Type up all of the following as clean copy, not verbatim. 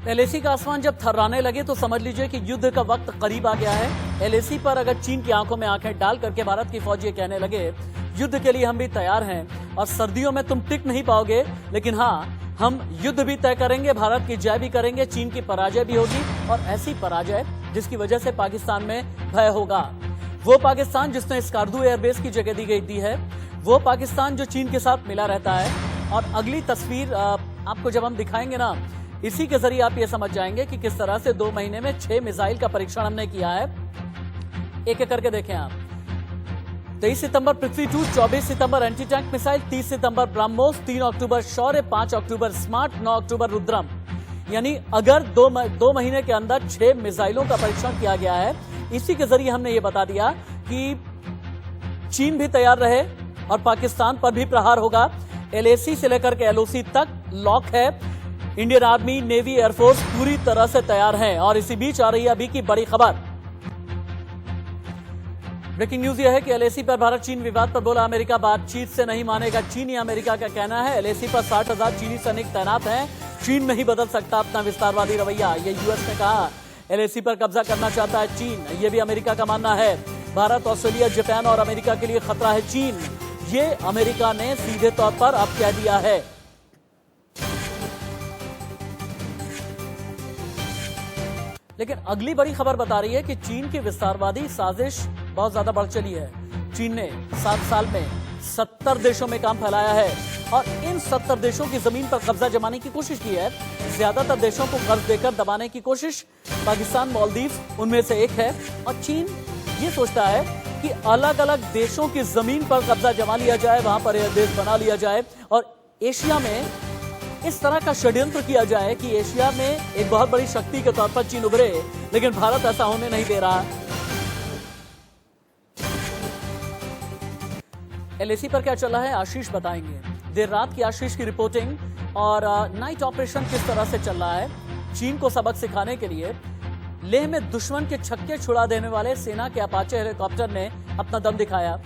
LAC का आसमान जब थर्राने लगे तो समझ लीजिए कि युद्ध का वक्त करीब आ गया है। एलएसी पर अगर चीन की आंखों में आंखें डाल करके भारत की फौज ये कहने लगे, युद्ध के लिए हम भी तैयार हैं और सर्दियों में तुम टिक नहीं पाओगे, लेकिन हाँ, हम युद्ध भी तय करेंगे, भारत की जय भी करेंगे, चीन की पराजय भी होगी और ऐसी पराजय जिसकी वजह से पाकिस्तान में भय होगा। वो पाकिस्तान जिसने स्कार्दू एयरबेस की जगह दी है, वो पाकिस्तान जो चीन के साथ मिला रहता है। और अगली तस्वीर आपको जब हम दिखाएंगे ना, इसी के जरिए आप ये समझ जाएंगे कि किस तरह से 2 महीने में 6 मिसाइल का परीक्षण हमने किया है। एक एक करके देखें आप। 23 सितंबर पृथ्वी 2, 24 सितंबर एंटी टैंक मिसाइल, 30 सितंबर ब्रह्मोस, 3 अक्टूबर शौर्य, 5 अक्टूबर स्मार्ट, 9 अक्टूबर रुद्रम। यानी अगर 2 महीने के अंदर 6 मिसाइलों का परीक्षण किया गया है, इसी के जरिए हमने ये बता दिया कि चीन भी तैयार रहे और पाकिस्तान पर भी प्रहार होगा। एलएसी से लेकर के एलओसी तक लॉक है। इंडियन आर्मी, नेवी, एयरफोर्स पूरी तरह से तैयार हैं। और इसी बीच आ रही है अभी की बड़ी खबर। ब्रेकिंग न्यूज यह है कि एलएसी पर भारत चीन विवाद पर बोला अमेरिका बातचीत से नहीं मानेगा। चीनी अमेरिका का कहना है एलएसी पर 60,000 चीनी सैनिक तैनात हैं, चीन नहीं बदल सकता अपना विस्तारवादी रवैया, ये यूएस ने कहा। एलएसी पर कब्जा करना चाहता है चीन, ये भी अमेरिका का मानना है। भारत, ऑस्ट्रेलिया, जापान और अमेरिका के लिए खतरा है चीन, ये अमेरिका ने सीधे तौर पर अब कह दिया है। लेकिन अगली बड़ी खबर बता रही है कि चीन की विस्तारवादी साजिश बहुत ज्यादा बढ़ चली है। चीन ने 7 साल में 70 देशों में काम फैलाया है और इन 70 देशों की जमीन पर कब्जा जमाने की कोशिश की है। ज्यादातर देशों को कर्ज देकर दबाने की कोशिश। पाकिस्तान, मालदीव उनमें से एक है। और चीन ये सोचता है कि अलग अलग देशों की जमीन पर कब्जा जमा लिया जाए, वहां पर यह देश बना लिया जाए और एशिया में इस तरह का षड्यंत्र किया जाए कि एशिया में एक बहुत बड़ी शक्ति के तौर पर चीन उभरे। लेकिन भारत ऐसा होने नहीं दे रहा। एलएसी पर क्या चला है, आशीष बताएंगे। देर रात की आशीष की रिपोर्टिंग और नाइट ऑपरेशन किस तरह से चल रहा है। चीन को सबक सिखाने के लिए लेह में दुश्मन के छक्के छुड़ा देने वाले सेना के अपाचे हेलीकॉप्टर ने अपना दम दिखाया।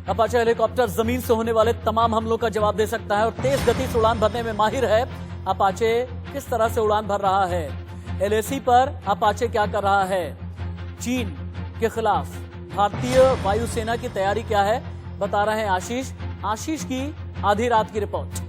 अपाचे हेलीकॉप्टर जमीन से होने वाले तमाम हमलों का जवाब दे सकता है और तेज गति से उड़ान भरने में माहिर है। अपाचे किस तरह से उड़ान भर रहा है, एलएसी पर अपाचे क्या कर रहा है, चीन के खिलाफ भारतीय वायुसेना की तैयारी क्या है, बता रहे हैं आशीष। आशीष की आधी रात की रिपोर्ट।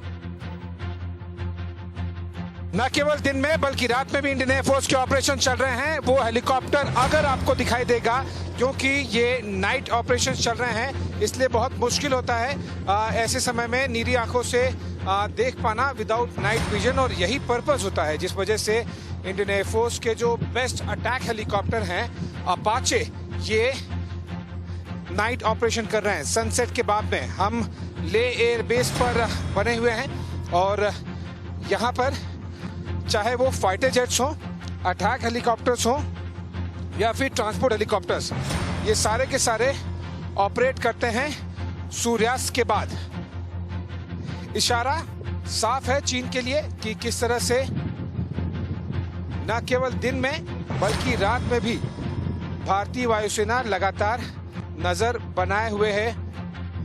न केवल दिन में बल्कि रात में भी इंडियन एयरफोर्स के ऑपरेशन चल रहे हैं। वो हेलीकॉप्टर अगर आपको दिखाई देगा, क्योंकि ये नाइट ऑपरेशन चल रहे हैं, इसलिए बहुत मुश्किल होता है ऐसे समय में नीली आंखों से देख पाना विदाउट नाइट विजन। और यही पर्पस होता है जिस वजह से इंडियन एयरफोर्स के जो बेस्ट अटैक हेलीकॉप्टर हैं अपाचे, ये नाइट ऑपरेशन कर रहे हैं। सनसेट के बाद में हम ले एयरबेस पर बने हुए हैं और यहाँ पर चाहे वो फाइटर जेट्स हो, अटैक हेलीकॉप्टर्स हो या फिर ट्रांसपोर्ट हेलीकॉप्टर्स, ये सारे के सारे ऑपरेट करते हैं सूर्यास्त के बाद। इशारा साफ है चीन के लिए कि किस तरह से न केवल दिन में बल्कि रात में भी भारतीय वायुसेना लगातार नजर बनाए हुए है।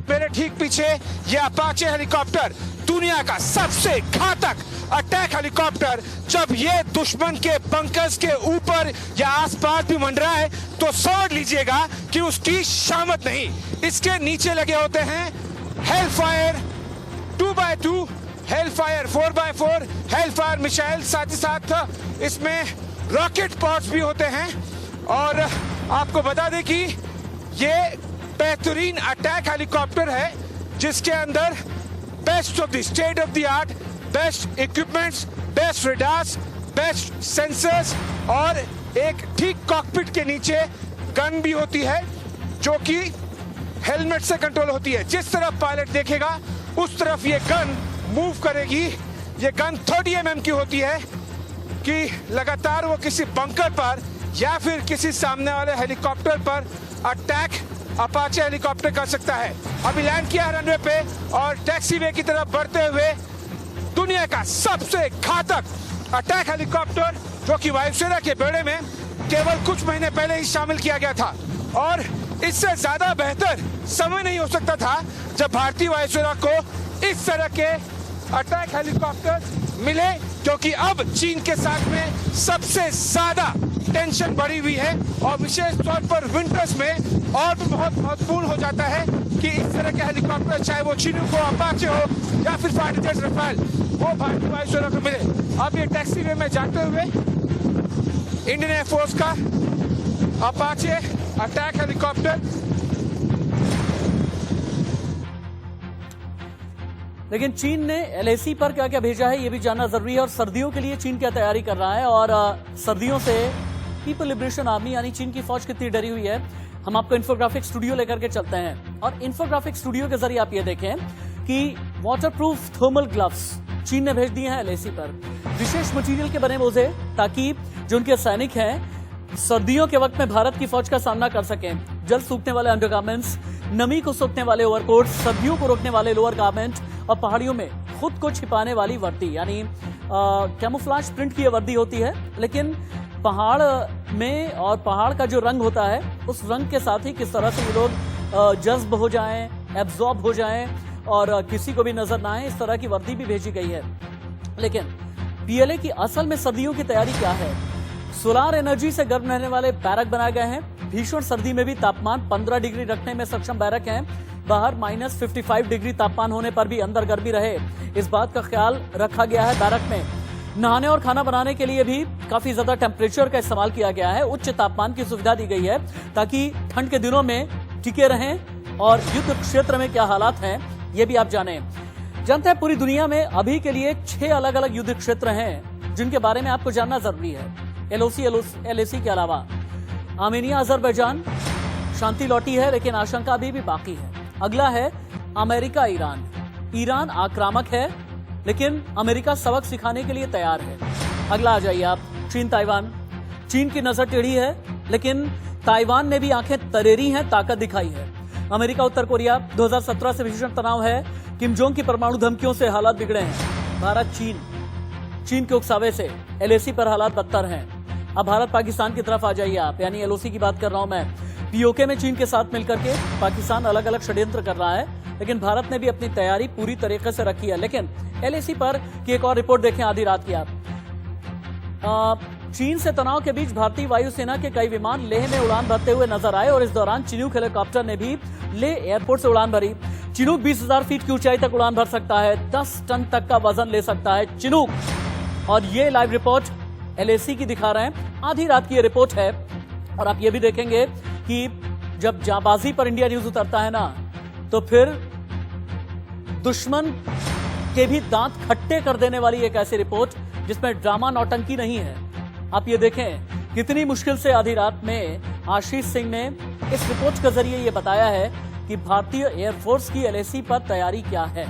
मेरे ठीक पीछे ये अपाचे हेलीकॉप्टर, दुनिया का सबसे घातक अटैक हेलीकॉप्टर, जब ये दुश्मन के बंकर्स के ऊपर या आसपास भी मंडरा है तो समझ लीजिएगा कि उसकी शामत नहीं। इसके नीचे लगे होते हैं Hellfire 2x2, Hellfire 4x4, Hellfire missile, साथ ही साथ इसमें रॉकेट पॉड्स भी होते हैं। और आपको बता दें कि ये बेहतरीन अटैक हेलीकॉप्टर है जिसके अंदर best of the state of the art, best equipments, best radars, best sensors और एक ठीक कॉकपिट के नीचे गन भी होती है जो कि हेलमेट से कंट्रोल होती है। जिस तरफ पायलट देखेगा उस तरफ ये गन मूव करेगी। ये गन 30 mm की होती है कि लगातार वो किसी बंकर पर या फिर किसी सामने वाले हेलीकॉप्टर पर अटैक अपाचे हेलीकॉप्टर कर सकता है। अभी लैंड किया है रनवे पे और टैक्सीवे की तरफ बढ़ते हुए दुनिया का सबसे घातक अटैक हेलीकॉप्टर, जो कि वायुसेना के बेड़े में केवल कुछ महीने पहले ही शामिल किया गया था। और इससे ज्यादा बेहतर समय नहीं हो सकता था जब भारतीय वायुसेना को इस तरह के अटैक हेलीकॉप्टर मिले, क्योंकि अब चीन के साथ में सबसे ज्यादा टेंशन बढ़ी हुई है और विशेष तौर पर विंटर्स में और भी बहुत महत्वपूर्ण हो जाता है कि इस तरह के हेलीकॉप्टर, चाहे वो चिनूक हो, अपाचे हो या फिर फाइटर जेट रफाल, वो भारतीय वायुसेना को मिले। अब ये टैक्सी वे में जाते हुए इंडियन एयरफोर्स का अपाचे अटैक हेलीकॉप्टर, लेकिन चीन ने एलएसी पर क्या क्या भेजा है ये भी जानना जरूरी है। और सर्दियों के लिए चीन क्या तैयारी कर रहा है और सर्दियों से पीपल लिबरेशन आर्मी यानी चीन की फौज कितनी डरी हुई है, हम आपको इन्फोग्राफिक स्टूडियो लेकर के चलते हैं। और इन्फोग्राफिक स्टूडियो के जरिए आप ये देखें कि वाटरप्रूफ थर्मल ग्लव्स चीन ने भेज दिए हैं एलएसी पर, विशेष मटेरियल के बने मोजे, ताकि जो उनके सैनिक हैं सर्दियों के वक्त में भारत की फौज का सामना कर सकें। जल सूखने वाले अंडरगारमेंट्स, नमी को सोखने वाले ओवरकोट, सर्दियों को रोकने वाले लोअर गारमेंट और पहाड़ियों में खुद को छिपाने वाली वर्दी यानी कैमोफ्लेज प्रिंट की यह वर्दी होती है। लेकिन पहाड़ में और पहाड़ का जो रंग होता है उस रंग के साथ ही किस तरह से ये लोग जज्ब हो जाएं, एब्जॉर्ब हो जाएं और किसी को भी नजर ना आए, इस तरह की वर्दी भी भेजी गई है। लेकिन पीएलए की असल में सर्दियों की तैयारी क्या है? सोलार एनर्जी से गर्म रहने वाले बैरक बनाए गए हैं। भीषण सर्दी में भी तापमान 15 डिग्री रखने में सक्षम बैरक हैं। बाहर -55 डिग्री तापमान होने पर भी अंदर गर्मी रहे, इस बात का ख्याल रखा गया है बैरक में। नहाने और खाना बनाने के लिए भी काफी ज्यादा टेम्परेचर का इस्तेमाल किया गया है। उच्च तापमान की सुविधा दी गई है ताकि ठंड के दिनों में टिके रहें। और युद्ध क्षेत्र में क्या हालात हैं ये भी आप जानें। जानते हैं पूरी दुनिया में अभी के लिए 6 अलग अलग युद्ध क्षेत्र हैं जिनके बारे में आपको जानना जरूरी है। एलओसी के अलावा आर्मेनिया, अजरबैजान, शांति लौटी है लेकिन आशंका अभी भी बाकी है। अगला है अमेरिका, ईरान। ईरान आक्रामक है लेकिन अमेरिका सबक सिखाने के लिए तैयार है। अगला आ जाइए आप, चीन, ताइवान। चीन की नजर टेढ़ी है लेकिन ताइवान ने भी आंखें तरेरी हैं, ताकत दिखाई है। अमेरिका, उत्तर कोरिया, 2017 से भीषण तनाव है। किम जोंग की परमाणु धमकियों से हालात बिगड़े हैं। भारत, चीन के उकसावे से एलएसी पर हालात बदतर हैं। अब भारत पाकिस्तान की तरफ आ जाइए आप, यानी एलओसी की बात कर रहा हूं मैं। पीओके में चीन के साथ मिलकर के पाकिस्तान अलग अलग षड्यंत्र कर रहा है, लेकिन भारत ने भी अपनी तैयारी पूरी तरीके से रखी है। लेकिन एलएसी पर की एक और रिपोर्ट देखें आधी रात की आप। चीन से तनाव के बीच भारतीय वायुसेना के कई विमान लेह में उड़ान भरते हुए नजर आए और इस दौरान चिनूक हेलीकॉप्टर ने भी लेह एयरपोर्ट से उड़ान भरी। चिनूक 20,000 फीट की ऊंचाई तक उड़ान भर सकता है, 10 टन तक का वजन ले सकता है चिनूक। और ये लाइव रिपोर्ट एलएसी की दिखा रहे हैं, आधी रात की ये रिपोर्ट है। और आप ये भी देखेंगे कि जब जाबाजी पर इंडिया न्यूज उतरता है ना, तो फिर दुश्मन के भी दांत खट्टे कर देने वाली एक ऐसी रिपोर्ट जिसमें ड्रामा नौटंकी नहीं है। आप ये देखें कितनी मुश्किल से आधी रात में आशीष सिंह ने इस रिपोर्ट के जरिए ये बताया है कि भारतीय एयरफोर्स की एलएसी पर तैयारी क्या है।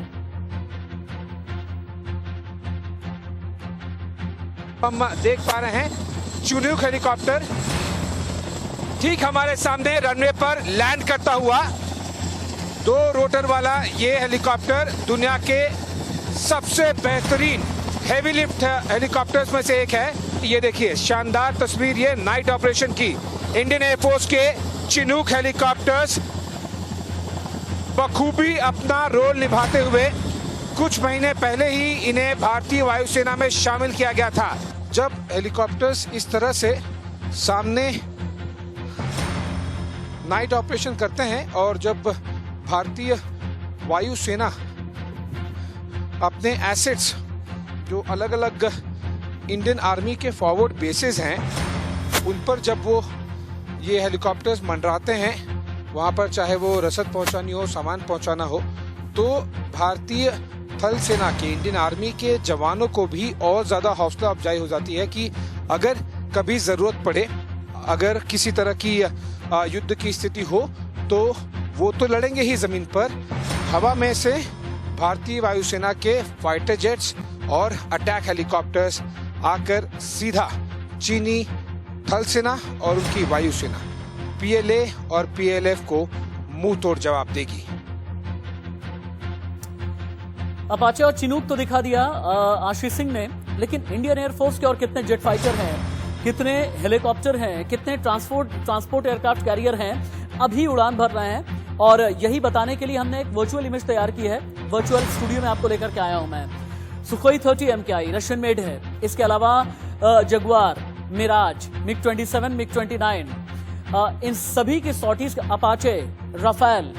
हम देख पा रहे हैं चिनूक हेलीकॉप्टर ठीक हमारे सामने रनवे पर लैंड करता हुआ। 2 रोटर वाला ये हेलीकॉप्टर दुनिया के सबसे बेहतरीन हेवी लिफ्ट हेलीकॉप्टर्स में से एक है। ये देखिए शानदार तस्वीर, ये नाइट ऑपरेशन की इंडियन एयरफोर्स के चिनूक हेलीकॉप्टर्स बखूबी अपना रोल निभाते हुए कुछ महीने पहले ही इन्हें भारतीय वायुसेना में शामिल किया गया था। जब हेलीकॉप्टर्स इस तरह से सामने नाइट ऑपरेशन करते हैं और जब भारतीय वायुसेना अपने एसेट्स जो अलग अलग इंडियन आर्मी के फॉरवर्ड बेसेस हैं उन पर जब वो ये हेलीकॉप्टर्स मंडराते हैं, वहाँ पर चाहे वो रसद पहुँचानी हो, सामान पहुँचाना हो, तो भारतीय थल सेना के, इंडियन आर्मी के जवानों को भी और ज़्यादा हौसला अफजाई हो जाती है कि अगर कभी ज़रूरत पड़े, अगर किसी तरह की युद्ध की स्थिति हो तो वो तो लड़ेंगे ही ज़मीन पर, हवा में से भारतीय वायुसेना के फाइटर जेट्स और अटैक हेलीकॉप्टर्स आकर सीधा चीनी थल सेना और उनकी वायुसेना पीएलए और पीएलएफ को मुंह तोड़ जवाब देगी। अपाचे और चिनूक तो दिखा दिया आशीष सिंह ने, लेकिन इंडियन एयरफोर्स के और कितने जेट फाइटर हैं, कितने हेलीकॉप्टर हैं, कितने ट्रांसपोर्ट एयरक्राफ्ट कैरियर हैं, अभी उड़ान भर रहे हैं। और यही बताने के लिए हमने एक वर्चुअल इमेज तैयार की है, वर्चुअल स्टूडियो में आपको लेकर के आया हूं मैं। सुखोई 30 MKI रशियन मेड है। इसके अलावा जगुआर, मिराज, मिग 27, मिग 29, इन सभी की सॉर्टीज, अपाचे, राफेल,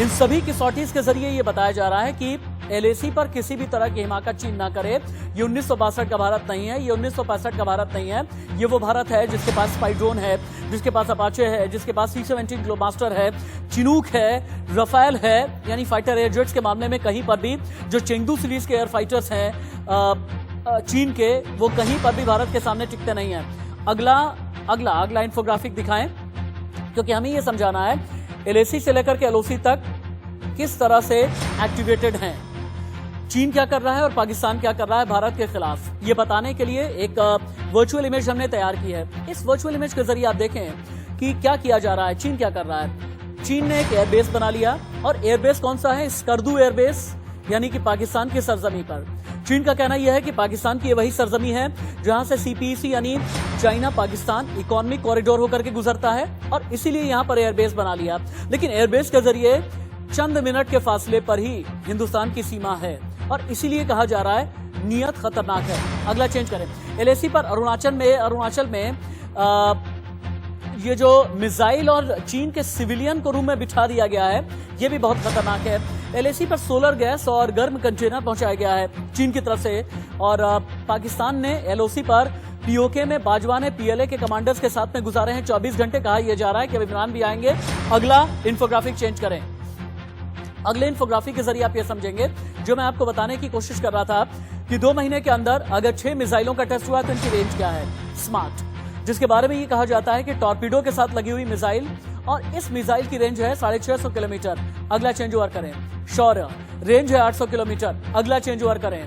इन सभी की सॉर्टीज के जरिए ये बताया जा रहा है कि LAC पर किसी भी तरह की हिमाकत चीन ना करे। ये 1962 का भारत नहीं है, ये 1965 का भारत नहीं है। ये वो भारत है जिसके पास स्पाई ड्रोन है, जिसके पास अपाचे है, जिसके पास C-17 ग्लोबमास्टर है, चिनूक है, राफेल है, यानी फाइटर एयरजेट्स के मामले में कहीं पर भी जो चेंगडू सीरीज के एयर फाइटर्स हैं चीन के, वो कहीं पर भी भारत के सामने टिकते नहीं है। अगला इंफोग्राफिक दिखाएं, क्योंकि हमें ये समझाना है LAC से लेकर के LOC तक किस तरह से एक्टिवेटेड हैं, चीन क्या कर रहा है और पाकिस्तान क्या कर रहा है भारत के खिलाफ। ये बताने के लिए एक वर्चुअल इमेज हमने तैयार की है। इस वर्चुअल इमेज के जरिए आप देखें कि क्या किया जा रहा है, चीन क्या कर रहा है। चीन ने एक एयरबेस बना लिया, और एयरबेस कौन सा है? स्कर्दू एयरबेस, यानी कि पाकिस्तान की सरजमी पर। चीन का कहना यह है कि पाकिस्तान की वही सरजमी है जहां से CPEC यानी चाइना पाकिस्तान इकोनॉमिक कॉरिडोर होकर के गुजरता है, और इसीलिए यहां पर एयरबेस बना लिया। लेकिन एयरबेस के जरिए चंद मिनट के फासले पर ही हिंदुस्तान की सीमा है, और इसीलिए कहा जा रहा है नियत खतरनाक है। अगला चेंज करें, LAC पर अरुणाचल में ये जो मिसाइल और चीन के सिविलियन को रूम में बिठा दिया गया है, ये भी बहुत खतरनाक है। LAC पर सोलर गैस और गर्म कंटेनर पहुंचाया गया है चीन की तरफ से, और पाकिस्तान ने LOC पर POK में बाजवा ने PLA के कमांडर्स के साथ में गुजारे हैं 24 घंटे। कहा यह जा रहा है कि इमरान भी आएंगे। अगला इंफोग्राफिक चेंज करें। अगले इंफोग्राफिक के जरिए आप ये समझेंगे जो मैं आपको बताने की कोशिश कर रहा था कि 2 महीने के अंदर अगर 6 मिसाइलों का टेस्ट हुआ तो इनकी रेंज क्या है। स्मार्ट, जिसके बारे में ये कहा जाता है कि टॉर्पीडो के साथ लगी हुई मिसाइल, और इस मिसाइल की रेंज है 650 किलोमीटर। अगला चेंज ओवर करें। शौर्य, रेंज है 800 किलोमीटर। अगला चेंज ओवर करें।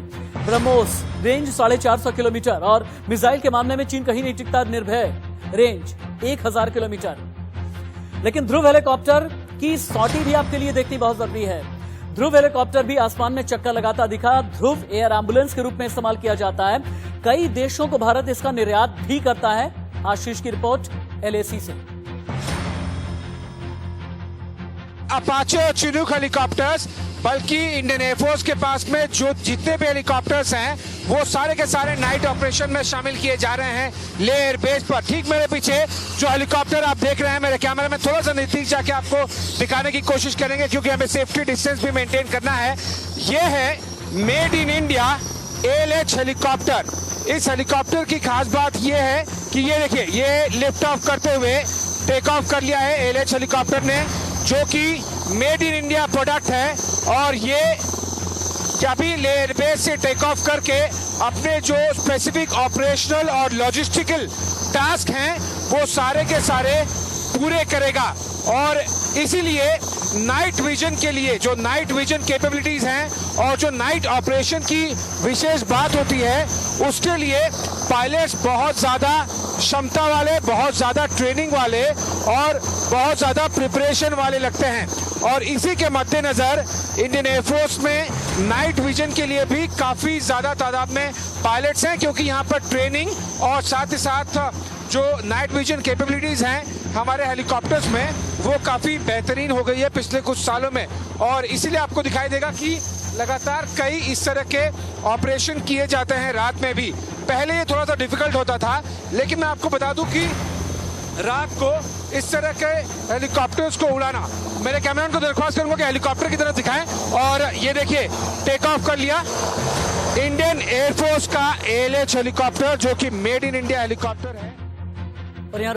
ब्रह्मोस, रेंज 450 किलोमीटर, और मिसाइल के मामले में चीन कहीं नहीं टिकता। निर्भय, रेंज 1000 किलोमीटर। लेकिन ध्रुव हेलीकॉप्टर की सॉटी भी आपके लिए देखनी बहुत जरूरी है। ध्रुव हेलीकॉप्टर भी आसमान में चक्कर लगाता दिखा। ध्रुव एयर एम्बुलेंस के रूप में इस्तेमाल किया जाता है। कई देशों को भारत इसका निर्यात भी करता है। आशीष की रिपोर्ट LAC से। अपाचे और चिनूक हेलीकॉप्टर्स, बल्कि इंडियन एयरफोर्स के पास में जो जितने भी हेलीकॉप्टर्स हैं वो सारे के सारे नाइट ऑपरेशन में शामिल किए जा रहे हैं ले एयरबेस पर। ठीक मेरे पीछे जो हेलीकॉप्टर आप देख रहे हैं, मेरे कैमरे में थोड़ा सा नजदीक जाके आपको दिखाने की कोशिश करेंगे, क्योंकि हमें सेफ्टी डिस्टेंस भी मेंटेन करना है। ये है made in India ALH helicopter. इस हेलीकॉप्टर की खास बात ये है कि ये देखिए, ये लिफ्ट ऑफ करते हुए टेक ऑफ कर लिया है ALH हेलीकॉप्टर ने, जो कि मेड इन इंडिया प्रोडक्ट है। और ये अभी एयरबेस से टेक ऑफ करके अपने जो स्पेसिफिक ऑपरेशनल और लॉजिस्टिकल टास्क हैं वो सारे के सारे पूरे करेगा। और इसीलिए नाइट विजन के लिए जो नाइट विजन कैपेबिलिटीज हैं और जो नाइट ऑपरेशन की विशेष बात होती है, उसके लिए पायलट्स बहुत ज़्यादा क्षमता वाले, बहुत ज़्यादा ट्रेनिंग वाले और बहुत ज़्यादा प्रिपरेशन वाले लगते हैं। और इसी के मद्देनज़र इंडियन एयरफोर्स में नाइट विजन के लिए भी काफ़ी ज़्यादा तादाद में पायलट्स हैं, क्योंकि यहाँ पर ट्रेनिंग और साथ ही साथ जो नाइट विजन कैपेबिलिटीज़ हैं हमारे हेलीकॉप्टर्स में वो काफ़ी बेहतरीन हो गई है पिछले कुछ सालों में। और इसीलिए आपको दिखाई देगा कि लगातार कई इस तरह के ऑपरेशन किए जाते हैं रात में भी। पहले ये थोड़ा सा डिफिकल्ट होता था, लेकिन मैं आपको बता दूं कि रात को इस तरह के हेलीकॉप्टर्स को उड़ाना, मेरे कैमरामैन को दरख्वास्त करूंगा कि हेलीकॉप्टर की तरफ दिखाएं। और ये देखिए, टेक ऑफ कर लिया इंडियन एयरफोर्स का ALH हेलीकॉप्टर, जो कि मेड इन इंडिया हेलीकॉप्टर है।